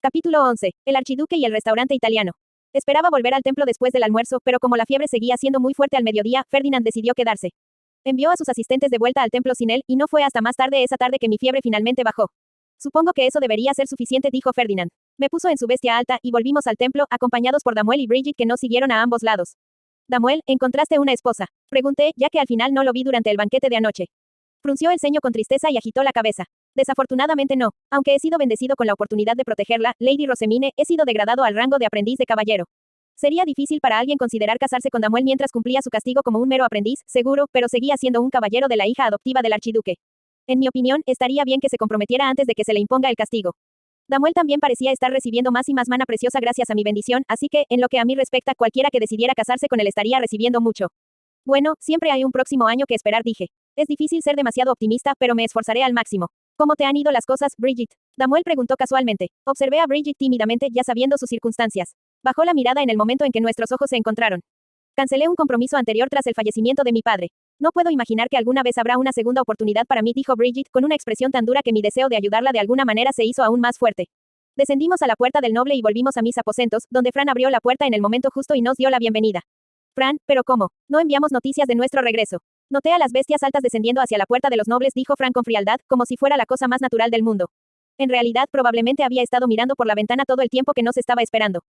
Capítulo 11. El archiduque y el restaurante italiano. Esperaba volver al templo después del almuerzo, pero como la fiebre seguía siendo muy fuerte al mediodía, Ferdinand decidió quedarse. Envió a sus asistentes de vuelta al templo sin él, y no fue hasta más tarde esa tarde que mi fiebre finalmente bajó. Supongo que eso debería ser suficiente, dijo Ferdinand. Me puso en su bestia alta, y volvimos al templo, acompañados por Damuel y Brigitte que nos siguieron a ambos lados. Damuel, ¿encontraste una esposa? Pregunté, ya que al final no lo vi durante el banquete de anoche. Frunció el ceño con tristeza y agitó la cabeza. Desafortunadamente no. Aunque he sido bendecido con la oportunidad de protegerla, Lady Rosemine, he sido degradado al rango de aprendiz de caballero. Sería difícil para alguien considerar casarse con Damuel mientras cumplía su castigo como un mero aprendiz, seguro, pero seguía siendo un caballero de la hija adoptiva del archiduque. En mi opinión, estaría bien que se comprometiera antes de que se le imponga el castigo. Damuel también parecía estar recibiendo más y más mana preciosa gracias a mi bendición, así que, en lo que a mí respecta, cualquiera que decidiera casarse con él estaría recibiendo mucho. Bueno, siempre hay un próximo año que esperar, dije. Es difícil ser demasiado optimista, pero me esforzaré al máximo. ¿Cómo te han ido las cosas, Brigitte? Damuel preguntó casualmente. Observé a Brigitte tímidamente, ya sabiendo sus circunstancias. Bajó la mirada en el momento en que nuestros ojos se encontraron. Cancelé un compromiso anterior tras el fallecimiento de mi padre. No puedo imaginar que alguna vez habrá una segunda oportunidad para mí, dijo Brigitte, con una expresión tan dura que mi deseo de ayudarla de alguna manera se hizo aún más fuerte. Descendimos a la puerta del noble y volvimos a mis aposentos, donde Fran abrió la puerta en el momento justo y nos dio la bienvenida. Fran, ¿pero cómo? No enviamos noticias de nuestro regreso. Noté a las bestias altas descendiendo hacia la puerta de los nobles, dijo Fran con frialdad, como si fuera la cosa más natural del mundo. En realidad, probablemente había estado mirando por la ventana todo el tiempo que nos estaba esperando.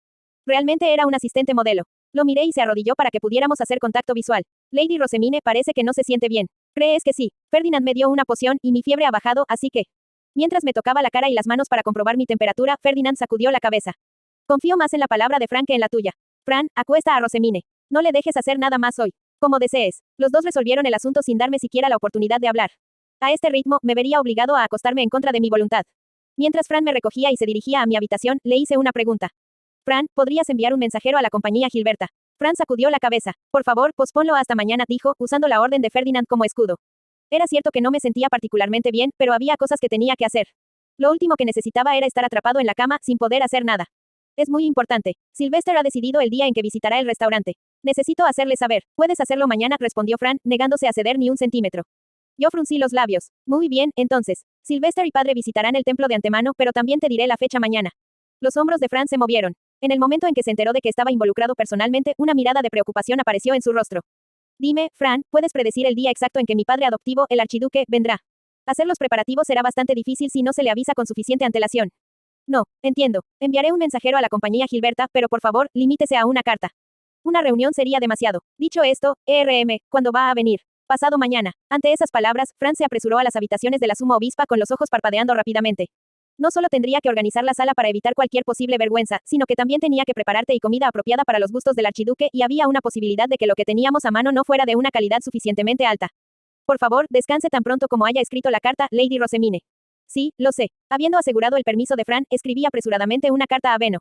Realmente era un asistente modelo. Lo miré y se arrodilló para que pudiéramos hacer contacto visual. Lady Rosemine parece que no se siente bien. ¿Crees que sí? Ferdinand me dio una poción y mi fiebre ha bajado, así que... Mientras me tocaba la cara y las manos para comprobar mi temperatura, Ferdinand sacudió la cabeza. Confío más en la palabra de Fran que en la tuya. Fran, acuesta a Rosemine. No le dejes hacer nada más hoy. Como desees. Los dos resolvieron el asunto sin darme siquiera la oportunidad de hablar. A este ritmo, me vería obligado a acostarme en contra de mi voluntad. Mientras Fran me recogía y se dirigía a mi habitación, le hice una pregunta. Fran, ¿podrías enviar un mensajero a la compañía Gilberta? Fran sacudió la cabeza. Por favor, posponlo hasta mañana, dijo, usando la orden de Ferdinand como escudo. Era cierto que no me sentía particularmente bien, pero había cosas que tenía que hacer. Lo último que necesitaba era estar atrapado en la cama, sin poder hacer nada. Es muy importante. Sylvester ha decidido el día en que visitará el restaurante. Necesito hacerle saber. Puedes hacerlo mañana, respondió Fran, negándose a ceder ni un centímetro. Yo fruncí los labios. Muy bien, entonces. Sylvester y padre visitarán el templo de antemano, pero también te diré la fecha mañana. Los hombros de Fran se movieron. En el momento en que se enteró de que estaba involucrado personalmente, una mirada de preocupación apareció en su rostro. Dime, Fran, ¿puedes predecir el día exacto en que mi padre adoptivo, el archiduque, vendrá? Hacer los preparativos será bastante difícil si no se le avisa con suficiente antelación. No, entiendo. Enviaré un mensajero a la compañía Gilberta, pero por favor, limítese a una carta. Una reunión sería demasiado. Dicho esto, ¿cuándo va a venir? Pasado mañana. Ante esas palabras, Fran se apresuró a las habitaciones de la suma obispa con los ojos parpadeando rápidamente. No solo tendría que organizar la sala para evitar cualquier posible vergüenza, sino que también tenía que preparar té y comida apropiada para los gustos del archiduque, y había una posibilidad de que lo que teníamos a mano no fuera de una calidad suficientemente alta. Por favor, descanse tan pronto como haya escrito la carta, Lady Rosemine. Sí, lo sé. Habiendo asegurado el permiso de Fran, escribí apresuradamente una carta a Beno.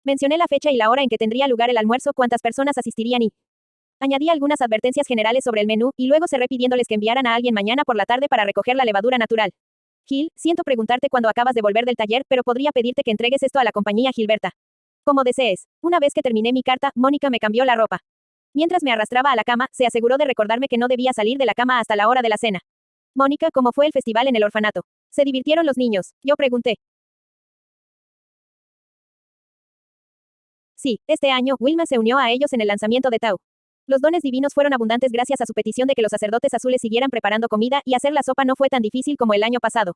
Mencioné la fecha y la hora en que tendría lugar el almuerzo, cuántas personas asistirían y... Añadí algunas advertencias generales sobre el menú, y luego cerré pidiéndoles que enviaran a alguien mañana por la tarde para recoger la levadura natural. Gil, siento preguntarte cuando acabas de volver del taller, pero podría pedirte que entregues esto a la compañía Gilberta. Como desees. Una vez que terminé mi carta, Mónica me cambió la ropa. Mientras me arrastraba a la cama, se aseguró de recordarme que no debía salir de la cama hasta la hora de la cena. Mónica, ¿cómo fue el festival en el orfanato? ¿Se divirtieron los niños? Yo pregunté. Sí, este año, Wilma se unió a ellos en el lanzamiento de Tau. Los dones divinos fueron abundantes gracias a su petición de que los sacerdotes azules siguieran preparando comida, y hacer la sopa no fue tan difícil como el año pasado.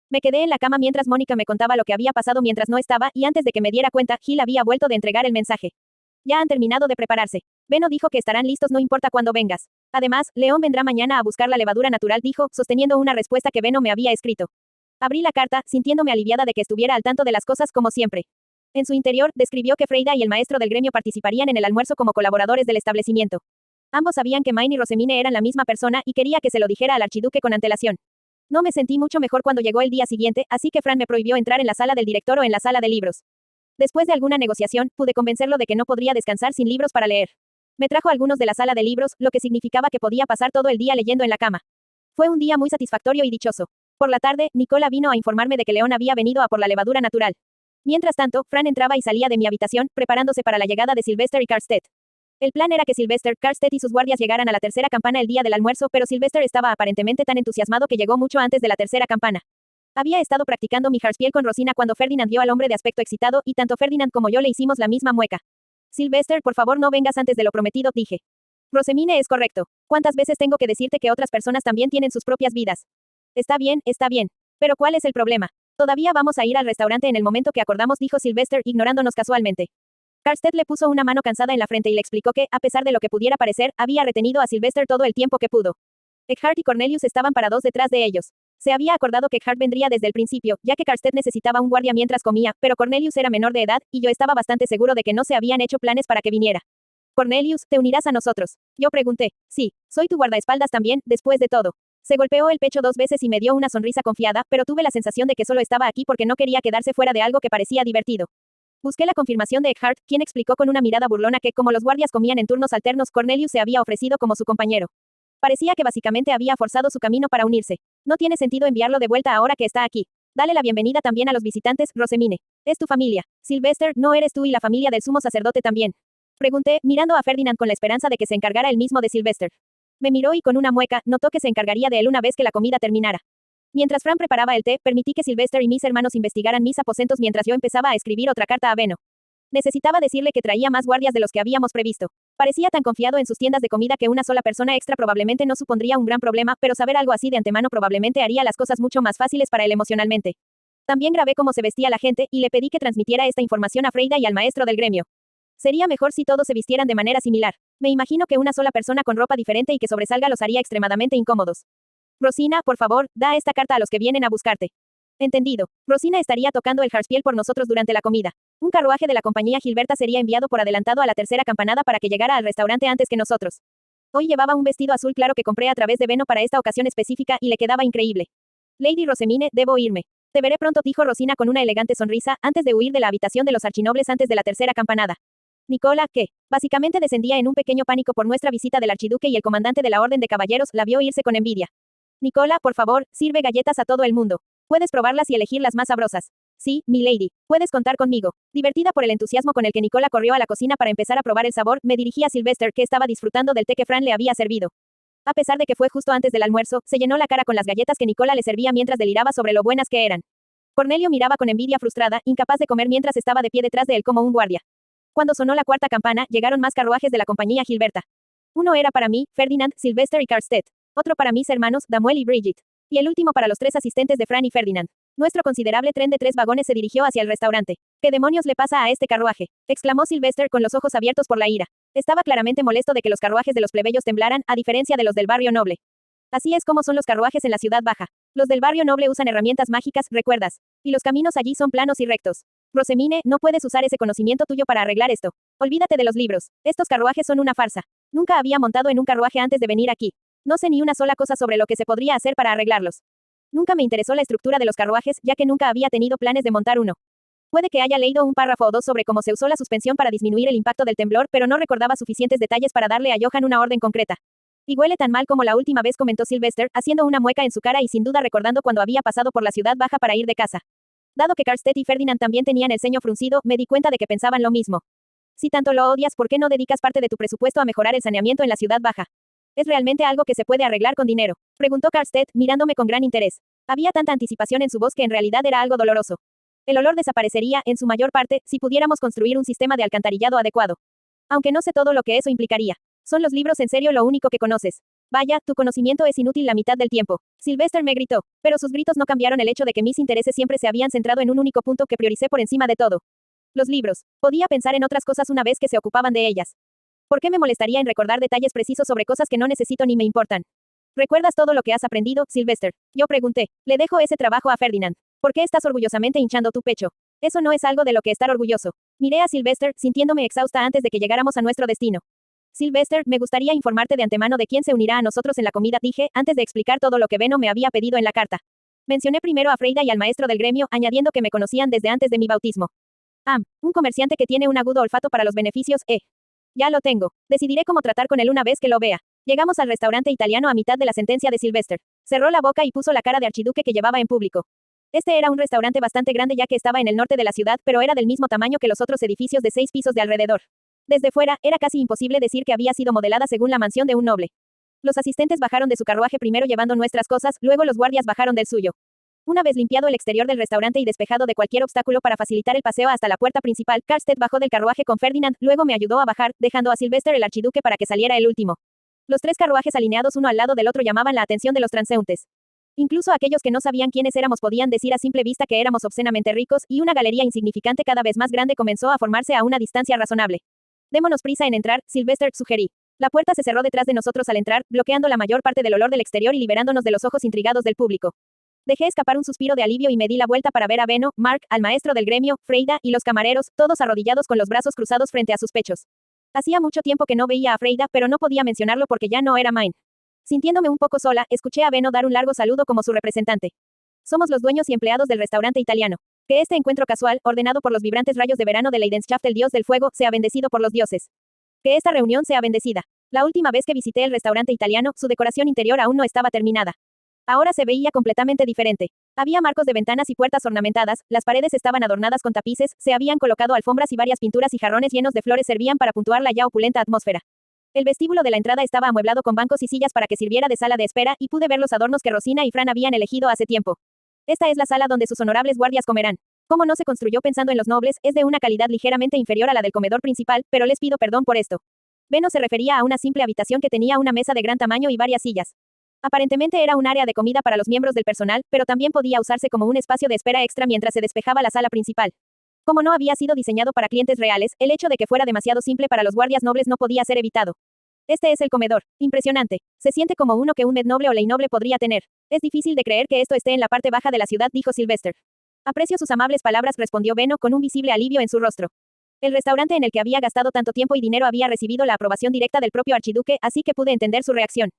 Me quedé en la cama mientras Mónica me contaba lo que había pasado mientras no estaba, y antes de que me diera cuenta, Gil había vuelto de entregar el mensaje. Ya han terminado de prepararse. Beno dijo que estarán listos no importa cuándo vengas. Además, León vendrá mañana a buscar la levadura natural, dijo, sosteniendo una respuesta que Beno me había escrito. Abrí la carta, sintiéndome aliviada de que estuviera al tanto de las cosas como siempre. En su interior, describió que Freida y el maestro del gremio participarían en el almuerzo como colaboradores del establecimiento. Ambos sabían que Maine y Rosemine eran la misma persona, y quería que se lo dijera al archiduque con antelación. No me sentí mucho mejor cuando llegó el día siguiente, así que Fran me prohibió entrar en la sala del director o en la sala de libros. Después de alguna negociación, pude convencerlo de que no podría descansar sin libros para leer. Me trajo algunos de la sala de libros, lo que significaba que podía pasar todo el día leyendo en la cama. Fue un día muy satisfactorio y dichoso. Por la tarde, Nicola vino a informarme de que León había venido a por la levadura natural. Mientras tanto, Fran entraba y salía de mi habitación, preparándose para la llegada de Sylvester y Karstedt. El plan era que Sylvester, Karstedt y sus guardias llegaran a la tercera campana el día del almuerzo, pero Sylvester estaba aparentemente tan entusiasmado que llegó mucho antes de la tercera campana. Había estado practicando mi Harspiel con Rosina cuando Ferdinand vio al hombre de aspecto excitado, y tanto Ferdinand como yo le hicimos la misma mueca. Sylvester, por favor no vengas antes de lo prometido, dije. Rosemine es correcto. ¿Cuántas veces tengo que decirte que otras personas también tienen sus propias vidas? Está bien, está bien. Pero ¿cuál es el problema? Todavía vamos a ir al restaurante en el momento que acordamos, dijo Sylvester, ignorándonos casualmente. Karstedt le puso una mano cansada en la frente y le explicó que, a pesar de lo que pudiera parecer, había retenido a Sylvester todo el tiempo que pudo. Eckhart y Cornelius estaban parados detrás de ellos. Se había acordado que Eckhart vendría desde el principio, ya que Karstedt necesitaba un guardia mientras comía, pero Cornelius era menor de edad, y yo estaba bastante seguro de que no se habían hecho planes para que viniera. Cornelius, ¿te unirás a nosotros? Yo pregunté. Sí, soy tu guardaespaldas también, después de todo. Se golpeó el pecho 2 veces y me dio una sonrisa confiada, pero tuve la sensación de que solo estaba aquí porque no quería quedarse fuera de algo que parecía divertido. Busqué la confirmación de Eckhart, quien explicó con una mirada burlona que, como los guardias comían en turnos alternos, Cornelius se había ofrecido como su compañero. Parecía que básicamente había forzado su camino para unirse. No tiene sentido enviarlo de vuelta ahora que está aquí. Dale la bienvenida también a los visitantes, Rosemine. Es tu familia. Sylvester, ¿no eres tú y la familia del sumo sacerdote también? Pregunté, mirando a Ferdinand con la esperanza de que se encargara él mismo de Sylvester. Me miró y con una mueca, notó que se encargaría de él una vez que la comida terminara. Mientras Fran preparaba el té, permití que Sylvester y mis hermanos investigaran mis aposentos mientras yo empezaba a escribir otra carta a Beno. Necesitaba decirle que traía más guardias de los que habíamos previsto. Parecía tan confiado en sus tiendas de comida que una sola persona extra probablemente no supondría un gran problema, pero saber algo así de antemano probablemente haría las cosas mucho más fáciles para él emocionalmente. También grabé cómo se vestía la gente, y le pedí que transmitiera esta información a Freida y al maestro del gremio. Sería mejor si todos se vistieran de manera similar. Me imagino que una sola persona con ropa diferente y que sobresalga los haría extremadamente incómodos. Rosina, por favor, da esta carta a los que vienen a buscarte. Entendido. Rosina estaría tocando el Harspiel por nosotros durante la comida. Un carruaje de la compañía Gilberta sería enviado por adelantado a la tercera campanada para que llegara al restaurante antes que nosotros. Hoy llevaba un vestido azul claro que compré a través de Beno para esta ocasión específica y le quedaba increíble. Lady Rosemine, debo irme. Te veré pronto, dijo Rosina con una elegante sonrisa, antes de huir de la habitación de los archinobles antes de la tercera campanada. Nicola, que, básicamente descendía en un pequeño pánico por nuestra visita del archiduque y el comandante de la Orden de Caballeros, la vio irse con envidia. Nicola, por favor, sirve galletas a todo el mundo. Puedes probarlas y elegir las más sabrosas. Sí, mi lady, puedes contar conmigo. Divertida por el entusiasmo con el que Nicola corrió a la cocina para empezar a probar el sabor, me dirigí a Sylvester, que estaba disfrutando del té que Fran le había servido. A pesar de que fue justo antes del almuerzo, se llenó la cara con las galletas que Nicola le servía mientras deliraba sobre lo buenas que eran. Cornelio miraba con envidia frustrada, incapaz de comer mientras estaba de pie detrás de él como un guardia. Cuando sonó la cuarta campana, llegaron más carruajes de la compañía Gilberta. Uno era para mí, Ferdinand, Sylvester y Karstedt. Otro para mis hermanos, Damuel y Bridget. Y el último para los 3 asistentes de Fran y Ferdinand. Nuestro considerable tren de 3 vagones se dirigió hacia el restaurante. ¿Qué demonios le pasa a este carruaje?, exclamó Sylvester con los ojos abiertos por la ira. Estaba claramente molesto de que los carruajes de los plebeyos temblaran, a diferencia de los del barrio noble. Así es como son los carruajes en la ciudad baja. Los del barrio noble usan herramientas mágicas, ¿recuerdas? Y los caminos allí son planos y rectos. Rosemine, no puedes usar ese conocimiento tuyo para arreglar esto. Olvídate de los libros. Estos carruajes son una farsa. Nunca había montado en un carruaje antes de venir aquí. No sé ni una sola cosa sobre lo que se podría hacer para arreglarlos. Nunca me interesó la estructura de los carruajes, ya que nunca había tenido planes de montar uno. Puede que haya leído un párrafo o dos sobre cómo se usó la suspensión para disminuir el impacto del temblor, pero no recordaba suficientes detalles para darle a Johan una orden concreta. Y huele tan mal como la última vez, comentó Sylvester, haciendo una mueca en su cara y sin duda recordando cuando había pasado por la ciudad baja para ir de casa. Dado que Karstedt y Ferdinand también tenían el ceño fruncido, me di cuenta de que pensaban lo mismo. Si tanto lo odias, ¿por qué no dedicas parte de tu presupuesto a mejorar el saneamiento en la ciudad baja? ¿Es realmente algo que se puede arreglar con dinero?, preguntó Karstedt, mirándome con gran interés. Había tanta anticipación en su voz que en realidad era algo doloroso. El olor desaparecería, en su mayor parte, si pudiéramos construir un sistema de alcantarillado adecuado. Aunque no sé todo lo que eso implicaría. ¿Son los libros en serio lo único que conoces? Vaya, tu conocimiento es inútil la mitad del tiempo. Sylvester me gritó, pero sus gritos no cambiaron el hecho de que mis intereses siempre se habían centrado en un único punto que prioricé por encima de todo. Los libros. Podía pensar en otras cosas una vez que se ocupaban de ellas. ¿Por qué me molestaría en recordar detalles precisos sobre cosas que no necesito ni me importan? ¿Recuerdas todo lo que has aprendido, Sylvester? Yo pregunté. Le dejo ese trabajo a Ferdinand. ¿Por qué estás orgullosamente hinchando tu pecho? Eso no es algo de lo que estar orgulloso. Miré a Sylvester, sintiéndome exhausta antes de que llegáramos a nuestro destino. Sylvester, me gustaría informarte de antemano de quién se unirá a nosotros en la comida, dije, antes de explicar todo lo que Beno me había pedido en la carta. Mencioné primero a Freida y al maestro del gremio, añadiendo que me conocían desde antes de mi bautismo. Un comerciante que tiene un agudo olfato para los beneficios, Ya lo tengo. Decidiré cómo tratar con él una vez que lo vea. Llegamos al restaurante italiano a mitad de la sentencia de Sylvester. Cerró la boca y puso la cara de archiduque que llevaba en público. Este era un restaurante bastante grande ya que estaba en el norte de la ciudad, pero era del mismo tamaño que los otros edificios de 6 pisos de alrededor. Desde fuera, era casi imposible decir que había sido modelada según la mansión de un noble. Los asistentes bajaron de su carruaje primero llevando nuestras cosas, luego los guardias bajaron del suyo. Una vez limpiado el exterior del restaurante y despejado de cualquier obstáculo para facilitar el paseo hasta la puerta principal, Karstedt bajó del carruaje con Ferdinand, luego me ayudó a bajar, dejando a Sylvester el archiduque para que saliera el último. Los tres carruajes alineados uno al lado del otro llamaban la atención de los transeúntes. Incluso aquellos que no sabían quiénes éramos podían decir a simple vista que éramos obscenamente ricos, y una galería insignificante cada vez más grande comenzó a formarse a una distancia razonable. Démonos prisa en entrar, Sylvester, sugerí. La puerta se cerró detrás de nosotros al entrar, bloqueando la mayor parte del olor del exterior y liberándonos de los ojos intrigados del público. Dejé escapar un suspiro de alivio y me di la vuelta para ver a Benno, Mark, al maestro del gremio, Freida, y los camareros, todos arrodillados con los brazos cruzados frente a sus pechos. Hacía mucho tiempo que no veía a Freida, pero no podía mencionarlo porque ya no era mine. Sintiéndome un poco sola, escuché a Benno dar un largo saludo como su representante. Somos los dueños y empleados del restaurante italiano. Que este encuentro casual, ordenado por los vibrantes rayos de verano de Leidenschaft, el dios del fuego, sea bendecido por los dioses. Que esta reunión sea bendecida. La última vez que visité el restaurante italiano, su decoración interior aún no estaba terminada. Ahora se veía completamente diferente. Había marcos de ventanas y puertas ornamentadas, las paredes estaban adornadas con tapices, se habían colocado alfombras y varias pinturas y jarrones llenos de flores servían para puntuar la ya opulenta atmósfera. El vestíbulo de la entrada estaba amueblado con bancos y sillas para que sirviera de sala de espera, y pude ver los adornos que Rosina y Fran habían elegido hace tiempo. Esta es la sala donde sus honorables guardias comerán. Como no se construyó pensando en los nobles, es de una calidad ligeramente inferior a la del comedor principal, pero les pido perdón por esto. Benno se refería a una simple habitación que tenía una mesa de gran tamaño y varias sillas. Aparentemente era un área de comida para los miembros del personal, pero también podía usarse como un espacio de espera extra mientras se despejaba la sala principal. Como no había sido diseñado para clientes reales, el hecho de que fuera demasiado simple para los guardias nobles no podía ser evitado. Este es el comedor. Impresionante. Se siente como uno que un med noble o ley noble podría tener. Es difícil de creer que esto esté en la parte baja de la ciudad, dijo Sylvester. Aprecio sus amables palabras, respondió Benno con un visible alivio en su rostro. El restaurante en el que había gastado tanto tiempo y dinero había recibido la aprobación directa del propio archiduque, así que pude entender su reacción.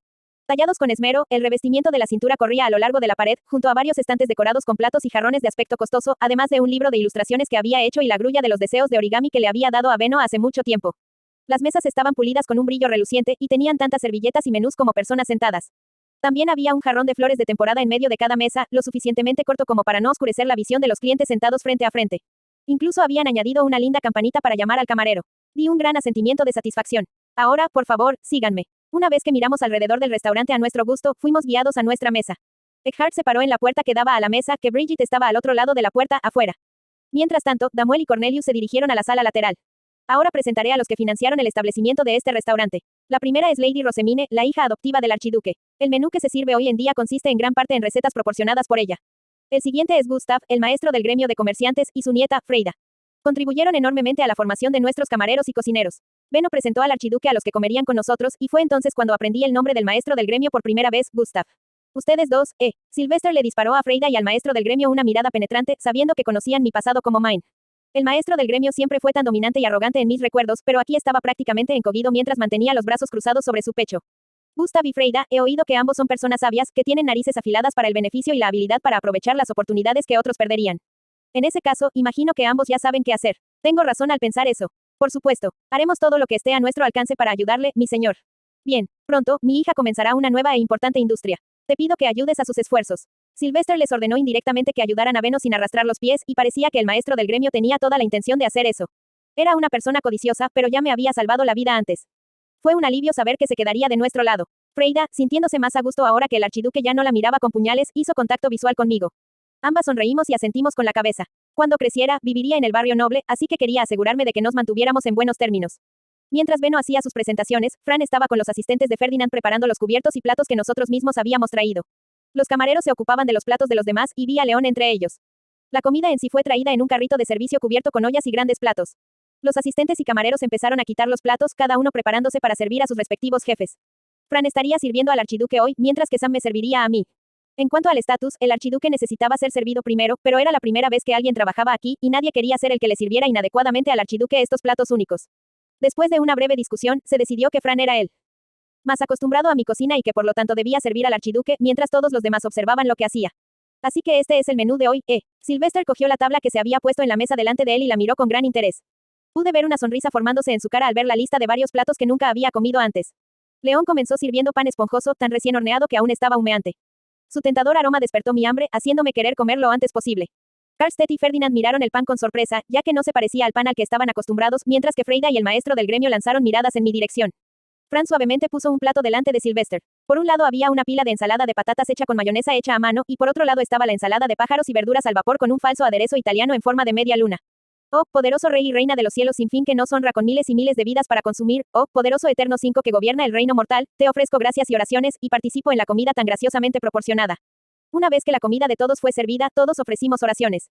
Tallados con esmero, el revestimiento de la cintura corría a lo largo de la pared, junto a varios estantes decorados con platos y jarrones de aspecto costoso, además de un libro de ilustraciones que había hecho y la grulla de los deseos de origami que le había dado a Benno hace mucho tiempo. Las mesas estaban pulidas con un brillo reluciente, y tenían tantas servilletas y menús como personas sentadas. También había un jarrón de flores de temporada en medio de cada mesa, lo suficientemente corto como para no oscurecer la visión de los clientes sentados frente a frente. Incluso habían añadido una linda campanita para llamar al camarero. Di un gran asentimiento de satisfacción. Ahora, por favor, síganme. Una vez que miramos alrededor del restaurante a nuestro gusto, fuimos guiados a nuestra mesa. Eckhart se paró en la puerta que daba a la mesa, que Bridget estaba al otro lado de la puerta, afuera. Mientras tanto, Damuel y Cornelius se dirigieron a la sala lateral. Ahora presentaré a los que financiaron el establecimiento de este restaurante. La primera es Lady Rosemine, la hija adoptiva del archiduque. El menú que se sirve hoy en día consiste en gran parte en recetas proporcionadas por ella. El siguiente es Gustav, el maestro del gremio de comerciantes, y su nieta, Freida. Contribuyeron enormemente a la formación de nuestros camareros y cocineros. Benno presentó al archiduque a los que comerían con nosotros, y fue entonces cuando aprendí el nombre del maestro del gremio por primera vez, Gustav. Ustedes dos, Sylvester le disparó a Freida y al maestro del gremio una mirada penetrante, sabiendo que conocían mi pasado como mine. El maestro del gremio siempre fue tan dominante y arrogante en mis recuerdos, pero aquí estaba prácticamente encogido mientras mantenía los brazos cruzados sobre su pecho. Gustav y Freida, he oído que ambos son personas sabias, que tienen narices afiladas para el beneficio y la habilidad para aprovechar las oportunidades que otros perderían. En ese caso, imagino que ambos ya saben qué hacer. Tengo razón al pensar eso. Por supuesto, haremos todo lo que esté a nuestro alcance para ayudarle, mi señor. Bien, pronto, mi hija comenzará una nueva e importante industria. Te pido que ayudes a sus esfuerzos. Sylvester les ordenó indirectamente que ayudaran a Benno sin arrastrar los pies, y parecía que el maestro del gremio tenía toda la intención de hacer eso. Era una persona codiciosa, pero ya me había salvado la vida antes. Fue un alivio saber que se quedaría de nuestro lado. Freida, sintiéndose más a gusto ahora que el archiduque ya no la miraba con puñales, hizo contacto visual conmigo. Ambas sonreímos y asentimos con la cabeza. Cuando creciera, viviría en el barrio noble, así que quería asegurarme de que nos mantuviéramos en buenos términos. Mientras Benno hacía sus presentaciones, Fran estaba con los asistentes de Ferdinand preparando los cubiertos y platos que nosotros mismos habíamos traído. Los camareros se ocupaban de los platos de los demás, y vi a León entre ellos. La comida en sí fue traída en un carrito de servicio cubierto con ollas y grandes platos. Los asistentes y camareros empezaron a quitar los platos, cada uno preparándose para servir a sus respectivos jefes. Fran estaría sirviendo al archiduque hoy, mientras que Sam me serviría a mí. En cuanto al estatus, el archiduque necesitaba ser servido primero, pero era la primera vez que alguien trabajaba aquí, y nadie quería ser el que le sirviera inadecuadamente al archiduque estos platos únicos. Después de una breve discusión, se decidió que Fran era él. Más acostumbrado a mi cocina y que por lo tanto debía servir al archiduque, mientras todos los demás observaban lo que hacía. Así que este es el menú de hoy, Sylvester cogió la tabla que se había puesto en la mesa delante de él y la miró con gran interés. Pude ver una sonrisa formándose en su cara al ver la lista de varios platos que nunca había comido antes. León comenzó sirviendo pan esponjoso, tan recién horneado que aún estaba humeante. Su tentador aroma despertó mi hambre, haciéndome querer comer lo antes posible. Karstedt y Ferdinand miraron el pan con sorpresa, ya que no se parecía al pan al que estaban acostumbrados, mientras que Freida y el maestro del gremio lanzaron miradas en mi dirección. Fran suavemente puso un plato delante de Sylvester. Por un lado había una pila de ensalada de patatas hecha con mayonesa hecha a mano, y por otro lado estaba la ensalada de pájaros y verduras al vapor con un falso aderezo italiano en forma de media luna. Oh, poderoso rey y reina de los cielos sin fin que nos honra con miles y miles de vidas para consumir, oh, poderoso eterno 5 que gobierna el reino mortal, te ofrezco gracias y oraciones, y participo en la comida tan graciosamente proporcionada. Una vez que la comida de todos fue servida, todos ofrecimos oraciones.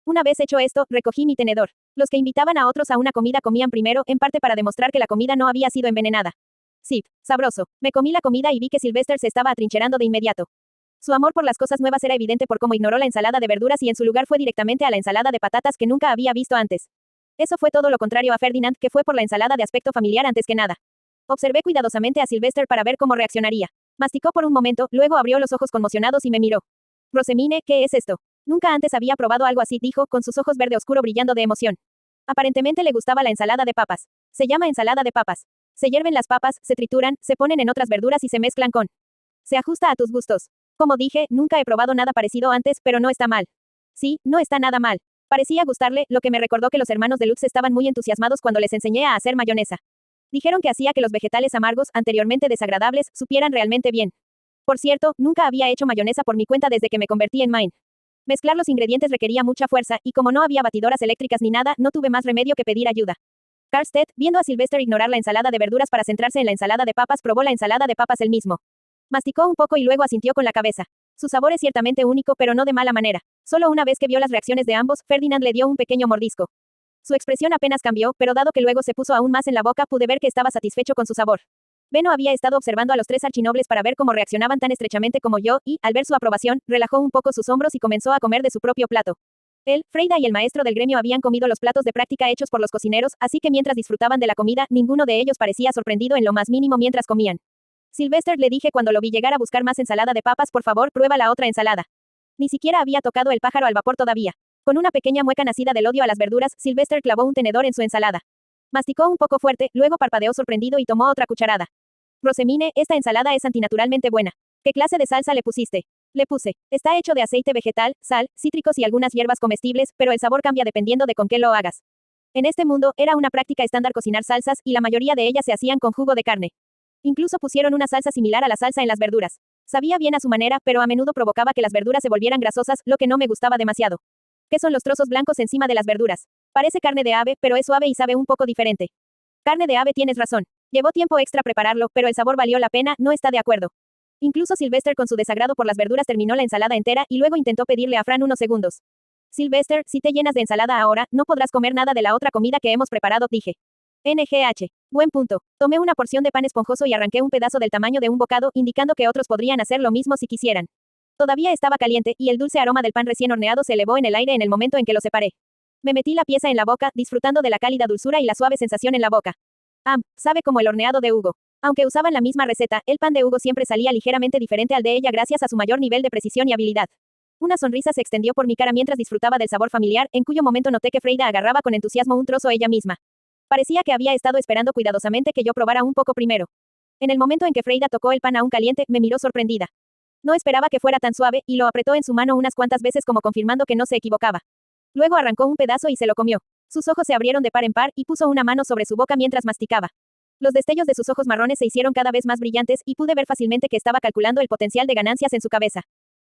Una vez hecho esto, recogí mi tenedor. Los que invitaban a otros a una comida comían primero, en parte para demostrar que la comida no había sido envenenada. Sí, sabroso. Me comí la comida y vi que Sylvester se estaba atrincherando de inmediato. Su amor por las cosas nuevas era evidente por cómo ignoró la ensalada de verduras y en su lugar fue directamente a la ensalada de patatas que nunca había visto antes. Eso fue todo lo contrario a Ferdinand, que fue por la ensalada de aspecto familiar antes que nada. Observé cuidadosamente a Sylvester para ver cómo reaccionaría. Masticó por un momento, luego abrió los ojos conmocionados y me miró. Rosemine, ¿qué es esto? Nunca antes había probado algo así, dijo, con sus ojos verde oscuro brillando de emoción. Aparentemente le gustaba la ensalada de papas. Se llama ensalada de papas. Se hierven las papas, se trituran, se ponen en otras verduras y se mezclan con. Se ajusta a tus gustos. Como dije, nunca he probado nada parecido antes, pero no está mal. Sí, no está nada mal. Parecía gustarle, lo que me recordó que los hermanos de Lutz estaban muy entusiasmados cuando les enseñé a hacer mayonesa. Dijeron que hacía que los vegetales amargos, anteriormente desagradables, supieran realmente bien. Por cierto, nunca había hecho mayonesa por mi cuenta desde que me convertí en Mine. Mezclar los ingredientes requería mucha fuerza, y como no había batidoras eléctricas ni nada, no tuve más remedio que pedir ayuda. Karstedt, viendo a Sylvester ignorar la ensalada de verduras para centrarse en la ensalada de papas, probó la ensalada de papas él mismo. Masticó un poco y luego asintió con la cabeza. Su sabor es ciertamente único, pero no de mala manera. Solo una vez que vio las reacciones de ambos, Ferdinand le dio un pequeño mordisco. Su expresión apenas cambió, pero dado que luego se puso aún más en la boca, pude ver que estaba satisfecho con su sabor. Benno había estado observando a los tres archinobles para ver cómo reaccionaban tan estrechamente como yo, y, al ver su aprobación, relajó un poco sus hombros y comenzó a comer de su propio plato. Él, Freida y el maestro del gremio habían comido los platos de práctica hechos por los cocineros, así que mientras disfrutaban de la comida, ninguno de ellos parecía sorprendido en lo más mínimo mientras comían. Sylvester, le dije cuando lo vi llegar a buscar más ensalada de papas, por favor, prueba la otra ensalada. Ni siquiera había tocado el pájaro al vapor todavía. Con una pequeña mueca nacida del odio a las verduras, Sylvester clavó un tenedor en su ensalada. Masticó un poco fuerte, luego parpadeó sorprendido y tomó otra cucharada. Rosemine, esta ensalada es antinaturalmente buena. ¿Qué clase de salsa le pusiste? Le puse. Está hecho de aceite vegetal, sal, cítricos y algunas hierbas comestibles, pero el sabor cambia dependiendo de con qué lo hagas. En este mundo, era una práctica estándar cocinar salsas, y la mayoría de ellas se hacían con jugo de carne. Incluso pusieron una salsa similar a la salsa en las verduras. Sabía bien a su manera, pero a menudo provocaba que las verduras se volvieran grasosas, lo que no me gustaba demasiado. ¿Qué son los trozos blancos encima de las verduras? Parece carne de ave, pero es suave y sabe un poco diferente. Carne de ave, tienes razón. Llevó tiempo extra prepararlo, pero el sabor valió la pena, no está de acuerdo. Incluso Sylvester con su desagrado por las verduras terminó la ensalada entera y luego intentó pedirle a Fran unos segundos. Sylvester, si te llenas de ensalada ahora, no podrás comer nada de la otra comida que hemos preparado, dije. NGH. Buen punto. Tomé una porción de pan esponjoso y arranqué un pedazo del tamaño de un bocado, indicando que otros podrían hacer lo mismo si quisieran. Todavía estaba caliente, y el dulce aroma del pan recién horneado se elevó en el aire en el momento en que lo separé. Me metí la pieza en la boca, disfrutando de la cálida dulzura y la suave sensación en la boca. Sabe como el horneado de Hugo. Aunque usaban la misma receta, el pan de Hugo siempre salía ligeramente diferente al de ella gracias a su mayor nivel de precisión y habilidad. Una sonrisa se extendió por mi cara mientras disfrutaba del sabor familiar, en cuyo momento noté que Freida agarraba con entusiasmo un trozo ella misma. Parecía que había estado esperando cuidadosamente que yo probara un poco primero. En el momento en que Freida tocó el pan aún caliente, me miró sorprendida. No esperaba que fuera tan suave, y lo apretó en su mano unas cuantas veces como confirmando que no se equivocaba. Luego arrancó un pedazo y se lo comió. Sus ojos se abrieron de par en par, y puso una mano sobre su boca mientras masticaba. Los destellos de sus ojos marrones se hicieron cada vez más brillantes, y pude ver fácilmente que estaba calculando el potencial de ganancias en su cabeza.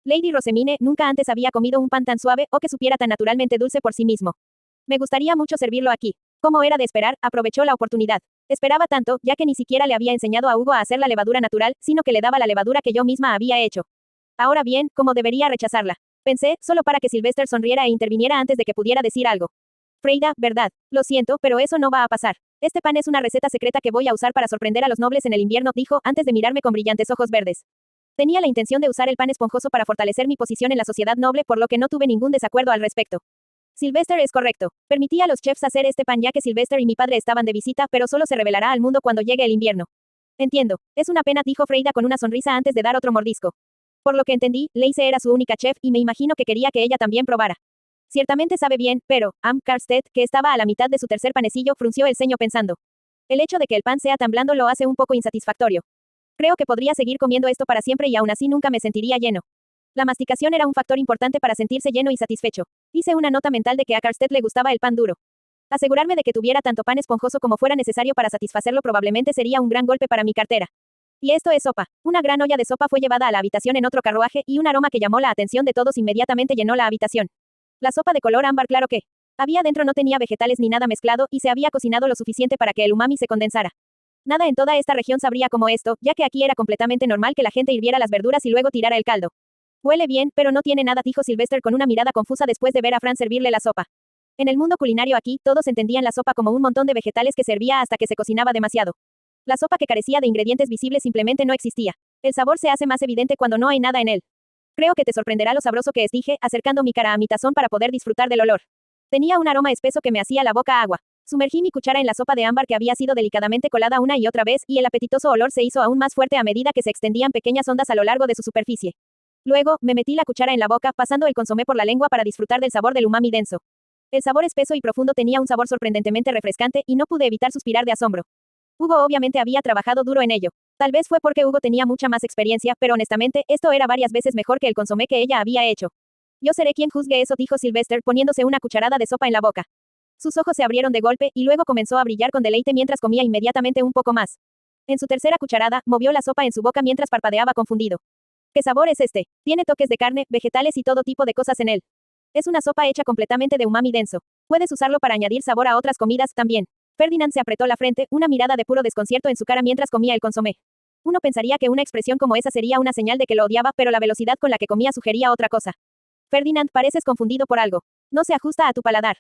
Lady Rosemine nunca antes había comido un pan tan suave, o que supiera tan naturalmente dulce por sí mismo. Me gustaría mucho servirlo aquí. Como era de esperar, aprovechó la oportunidad. Esperaba tanto, ya que ni siquiera le había enseñado a Hugo a hacer la levadura natural, sino que le daba la levadura que yo misma había hecho. Ahora bien, ¿cómo debería rechazarla? Pensé, solo para que Sylvester sonriera e interviniera antes de que pudiera decir algo. Freida, verdad. Lo siento, pero eso no va a pasar. Este pan es una receta secreta que voy a usar para sorprender a los nobles en el invierno, dijo, antes de mirarme con brillantes ojos verdes. Tenía la intención de usar el pan esponjoso para fortalecer mi posición en la sociedad noble, por lo que no tuve ningún desacuerdo al respecto. Sylvester es correcto. Permití a los chefs hacer este pan ya que Sylvester y mi padre estaban de visita, pero solo se revelará al mundo cuando llegue el invierno. Entiendo. Es una pena, dijo Freida con una sonrisa antes de dar otro mordisco. Por lo que entendí, Lacey era su única chef, y me imagino que quería que ella también probara. Ciertamente sabe bien, pero, Karstedt, que estaba a la mitad de su tercer panecillo, frunció el ceño pensando. El hecho de que el pan sea tan blando lo hace un poco insatisfactorio. Creo que podría seguir comiendo esto para siempre y aún así nunca me sentiría lleno. La masticación era un factor importante para sentirse lleno y satisfecho. Hice una nota mental de que a Karstedt le gustaba el pan duro. Asegurarme de que tuviera tanto pan esponjoso como fuera necesario para satisfacerlo probablemente sería un gran golpe para mi cartera. Y esto es sopa. Una gran olla de sopa fue llevada a la habitación en otro carruaje y un aroma que llamó la atención de todos inmediatamente llenó la habitación. La sopa de color ámbar claro que había dentro no tenía vegetales ni nada mezclado y se había cocinado lo suficiente para que el umami se condensara. Nada en toda esta región sabría como esto, ya que aquí era completamente normal que la gente hirviera las verduras y luego tirara el caldo. Huele bien, pero no tiene nada, dijo Sylvester con una mirada confusa después de ver a Fran servirle la sopa. En el mundo culinario aquí, todos entendían la sopa como un montón de vegetales que servía hasta que se cocinaba demasiado. La sopa que carecía de ingredientes visibles simplemente no existía. El sabor se hace más evidente cuando no hay nada en él. Creo que te sorprenderá lo sabroso que es, dije, acercando mi cara a mi tazón para poder disfrutar del olor. Tenía un aroma espeso que me hacía la boca agua. Sumergí mi cuchara en la sopa de ámbar que había sido delicadamente colada una y otra vez y el apetitoso olor se hizo aún más fuerte a medida que se extendían pequeñas ondas a lo largo de su superficie. Luego, me metí la cuchara en la boca, pasando el consomé por la lengua para disfrutar del sabor del umami denso. El sabor espeso y profundo tenía un sabor sorprendentemente refrescante y no pude evitar suspirar de asombro. Hugo obviamente había trabajado duro en ello. Tal vez fue porque Hugo tenía mucha más experiencia, pero honestamente, esto era varias veces mejor que el consomé que ella había hecho. Yo seré quien juzgue eso, dijo Sylvester poniéndose una cucharada de sopa en la boca. Sus ojos se abrieron de golpe y luego comenzó a brillar con deleite mientras comía inmediatamente un poco más. En su tercera cucharada, movió la sopa en su boca mientras parpadeaba confundido. ¿Qué sabor es este? Tiene toques de carne, vegetales y todo tipo de cosas en él. Es una sopa hecha completamente de umami denso. Puedes usarlo para añadir sabor a otras comidas también. Ferdinand se apretó la frente, una mirada de puro desconcierto en su cara mientras comía el consomé. Uno pensaría que una expresión como esa sería una señal de que lo odiaba, pero la velocidad con la que comía sugería otra cosa. Ferdinand, pareces confundido por algo. No se ajusta a tu paladar.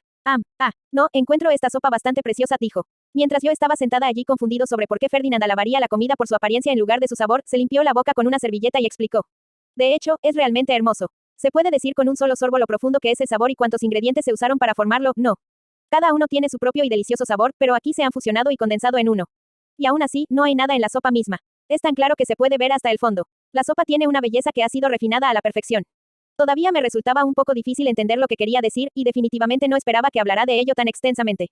No, encuentro esta sopa bastante preciosa, dijo. Mientras yo estaba sentada allí confundido sobre por qué Ferdinand alabaría la comida por su apariencia en lugar de su sabor, se limpió la boca con una servilleta y explicó. De hecho, es realmente hermoso. Se puede decir con un solo sorbo lo profundo que es el sabor y cuántos ingredientes se usaron para formarlo, no. Cada uno tiene su propio y delicioso sabor, pero aquí se han fusionado y condensado en uno. Y aún así, no hay nada en la sopa misma. Es tan claro que se puede ver hasta el fondo. La sopa tiene una belleza que ha sido refinada a la perfección. Todavía me resultaba un poco difícil entender lo que quería decir, y definitivamente no esperaba que hablara de ello tan extensamente.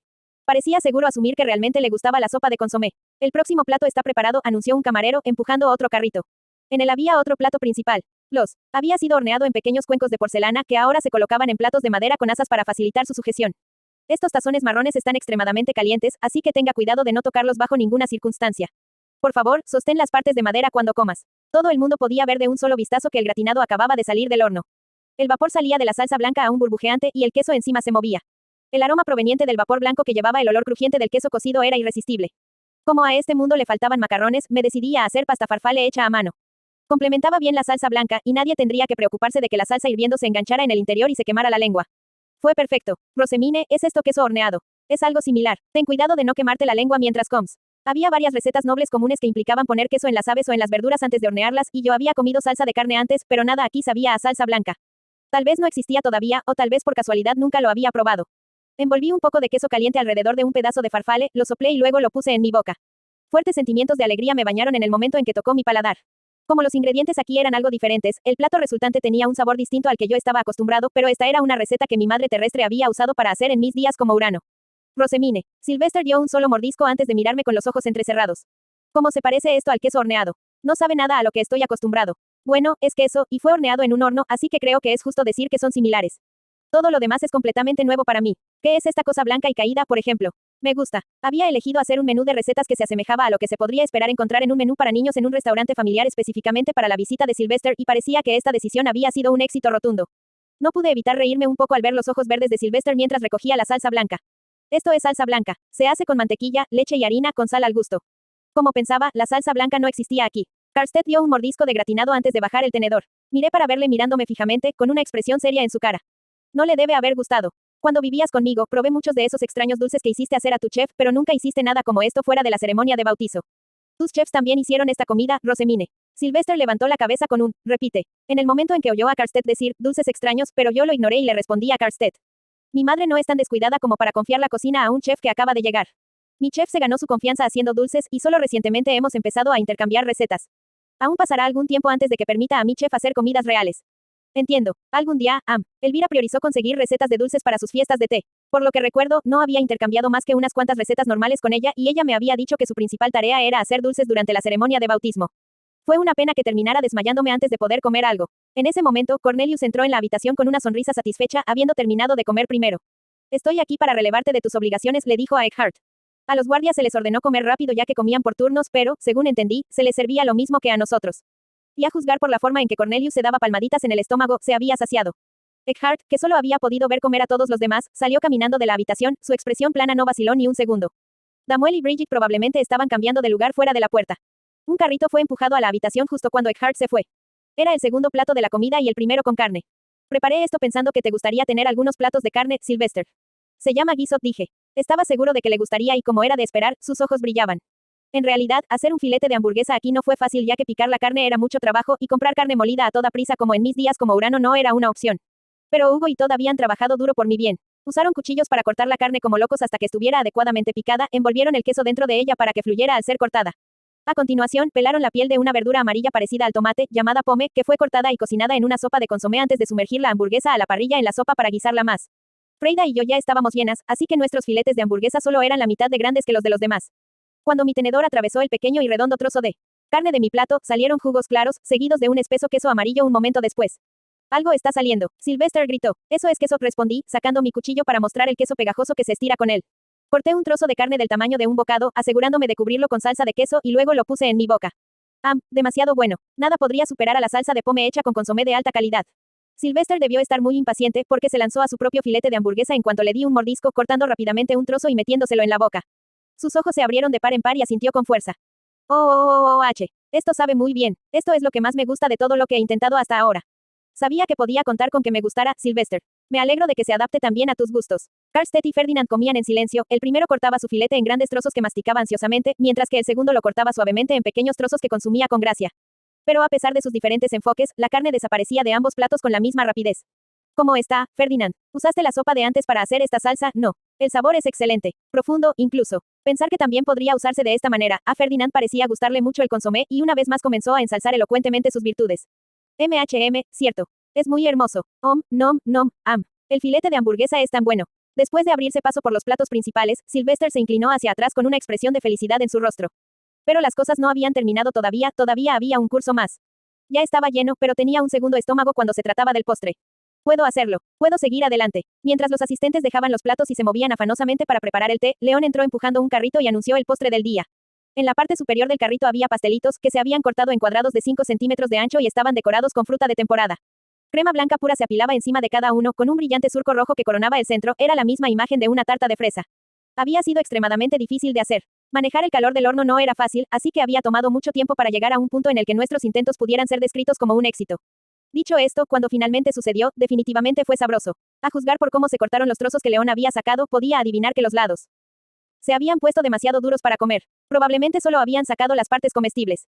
Parecía seguro asumir que realmente le gustaba la sopa de consomé. El próximo plato está preparado, anunció un camarero, empujando otro carrito. En él había otro plato principal. Había sido horneado en pequeños cuencos de porcelana que ahora se colocaban en platos de madera con asas para facilitar su sujeción. Estos tazones marrones están extremadamente calientes, así que tenga cuidado de no tocarlos bajo ninguna circunstancia. Por favor, sostén las partes de madera cuando comas. Todo el mundo podía ver de un solo vistazo que el gratinado acababa de salir del horno. El vapor salía de la salsa blanca aún burbujeante y el queso encima se movía. El aroma proveniente del vapor blanco que llevaba el olor crujiente del queso cocido era irresistible. Como a este mundo le faltaban macarrones, me decidí a hacer pasta farfalle hecha a mano. Complementaba bien la salsa blanca y nadie tendría que preocuparse de que la salsa hirviendo se enganchara en el interior y se quemara la lengua. Fue perfecto. Rosemine, ¿es esto queso horneado? Es algo similar. Ten cuidado de no quemarte la lengua mientras comes. Había varias recetas nobles comunes que implicaban poner queso en las aves o en las verduras antes de hornearlas y yo había comido salsa de carne antes, pero nada aquí sabía a salsa blanca. Tal vez no existía todavía, o tal vez por casualidad nunca lo había probado. Envolví un poco de queso caliente alrededor de un pedazo de farfalle, lo soplé y luego lo puse en mi boca. Fuertes sentimientos de alegría me bañaron en el momento en que tocó mi paladar. Como los ingredientes aquí eran algo diferentes, el plato resultante tenía un sabor distinto al que yo estaba acostumbrado, pero esta era una receta que mi madre terrestre había usado para hacer en mis días como Urano. Rosemine. Sylvester dio un solo mordisco antes de mirarme con los ojos entrecerrados. ¿Cómo se parece esto al queso horneado? No sabe nada a lo que estoy acostumbrado. Bueno, es queso, y fue horneado en un horno, así que creo que es justo decir que son similares. Todo lo demás es completamente nuevo para mí. ¿Qué es esta cosa blanca y caída, por ejemplo? Me gusta. Había elegido hacer un menú de recetas que se asemejaba a lo que se podría esperar encontrar en un menú para niños en un restaurante familiar específicamente para la visita de Sylvester y parecía que esta decisión había sido un éxito rotundo. No pude evitar reírme un poco al ver los ojos verdes de Sylvester mientras recogía la salsa blanca. Esto es salsa blanca. Se hace con mantequilla, leche y harina con sal al gusto. Como pensaba, la salsa blanca no existía aquí. Karstedt dio un mordisco de gratinado antes de bajar el tenedor. Miré para verle mirándome fijamente, con una expresión seria en su cara. No le debe haber gustado. Cuando vivías conmigo, probé muchos de esos extraños dulces que hiciste hacer a tu chef, pero nunca hiciste nada como esto fuera de la ceremonia de bautizo. Tus chefs también hicieron esta comida, Rosemine. Sylvester levantó la cabeza con un, repite. En el momento en que oyó a Karstedt decir, dulces extraños, pero yo lo ignoré y le respondí a Karstedt. Mi madre no es tan descuidada como para confiar la cocina a un chef que acaba de llegar. Mi chef se ganó su confianza haciendo dulces y solo recientemente hemos empezado a intercambiar recetas. Aún pasará algún tiempo antes de que permita a mi chef hacer comidas reales. Entiendo. Algún día, Elvira priorizó conseguir recetas de dulces para sus fiestas de té. Por lo que recuerdo, no había intercambiado más que unas cuantas recetas normales con ella y ella me había dicho que su principal tarea era hacer dulces durante la ceremonia de bautismo. Fue una pena que terminara desmayándome antes de poder comer algo. En ese momento, Cornelius entró en la habitación con una sonrisa satisfecha, habiendo terminado de comer primero. Estoy aquí para relevarte de tus obligaciones, le dijo a Eckhart. A los guardias se les ordenó comer rápido ya que comían por turnos, pero, según entendí, se les servía lo mismo que a nosotros. Y a juzgar por la forma en que Cornelius se daba palmaditas en el estómago, se había saciado. Eckhart, que solo había podido ver comer a todos los demás, salió caminando de la habitación, su expresión plana no vaciló ni un segundo. Damuel y Bridget probablemente estaban cambiando de lugar fuera de la puerta. Un carrito fue empujado a la habitación justo cuando Eckhart se fue. Era el segundo plato de la comida y el primero con carne. Preparé esto pensando que te gustaría tener algunos platos de carne, Sylvester. Se llama guiso, dije. Estaba seguro de que le gustaría y como era de esperar, sus ojos brillaban. En realidad, hacer un filete de hamburguesa aquí no fue fácil ya que picar la carne era mucho trabajo y comprar carne molida a toda prisa como en mis días como Urano no era una opción. Pero Hugo y Todd habían trabajado duro por mi bien. Usaron cuchillos para cortar la carne como locos hasta que estuviera adecuadamente picada, envolvieron el queso dentro de ella para que fluyera al ser cortada. A continuación, pelaron la piel de una verdura amarilla parecida al tomate, llamada pome, que fue cortada y cocinada en una sopa de consomé antes de sumergir la hamburguesa a la parrilla en la sopa para guisarla más. Freida y yo ya estábamos llenas, así que nuestros filetes de hamburguesa solo eran la mitad de grandes que los de los demás. Cuando mi tenedor atravesó el pequeño y redondo trozo de carne de mi plato, salieron jugos claros, seguidos de un espeso queso amarillo un momento después. Algo está saliendo. Sylvester gritó. Eso es queso, respondí, sacando mi cuchillo para mostrar el queso pegajoso que se estira con él. Corté un trozo de carne del tamaño de un bocado, asegurándome de cubrirlo con salsa de queso y luego lo puse en mi boca. Demasiado bueno. Nada podría superar a la salsa de pome hecha con consomé de alta calidad. Sylvester debió estar muy impaciente porque se lanzó a su propio filete de hamburguesa en cuanto le di un mordisco, cortando rápidamente un trozo y metiéndoselo en la boca. Sus ojos se abrieron de par en par y asintió con fuerza. Esto sabe muy bien. Esto es lo que más me gusta de todo lo que he intentado hasta ahora. Sabía que podía contar con que me gustara, Sylvester. Me alegro de que se adapte también a tus gustos. Karstedt y Ferdinand comían en silencio, el primero cortaba su filete en grandes trozos que masticaba ansiosamente, mientras que el segundo lo cortaba suavemente en pequeños trozos que consumía con gracia. Pero a pesar de sus diferentes enfoques, la carne desaparecía de ambos platos con la misma rapidez. ¿Cómo está, Ferdinand? ¿Usaste la sopa de antes para hacer esta salsa? No. El sabor es excelente. Profundo, incluso. Pensar que también podría usarse de esta manera. A Ferdinand parecía gustarle mucho el consomé y una vez más comenzó a ensalzar elocuentemente sus virtudes. Cierto. Es muy hermoso. Nom. El filete de hamburguesa es tan bueno. Después de abrirse paso por los platos principales, Sylvester se inclinó hacia atrás con una expresión de felicidad en su rostro. Pero las cosas no habían terminado todavía había un curso más. Ya estaba lleno, pero tenía un segundo estómago cuando se trataba del postre. Puedo hacerlo. Puedo seguir adelante. Mientras los asistentes dejaban los platos y se movían afanosamente para preparar el té, León entró empujando un carrito y anunció el postre del día. En la parte superior del carrito había pastelitos, que se habían cortado en cuadrados de 5 centímetros de ancho y estaban decorados con fruta de temporada. Crema blanca pura se apilaba encima de cada uno, con un brillante surco rojo que coronaba el centro, era la misma imagen de una tarta de fresa. Había sido extremadamente difícil de hacer. Manejar el calor del horno no era fácil, así que había tomado mucho tiempo para llegar a un punto en el que nuestros intentos pudieran ser descritos como un éxito. Dicho esto, cuando finalmente sucedió, definitivamente fue sabroso. A juzgar por cómo se cortaron los trozos que León había sacado, podía adivinar que los lados se habían puesto demasiado duros para comer. Probablemente solo habían sacado las partes comestibles.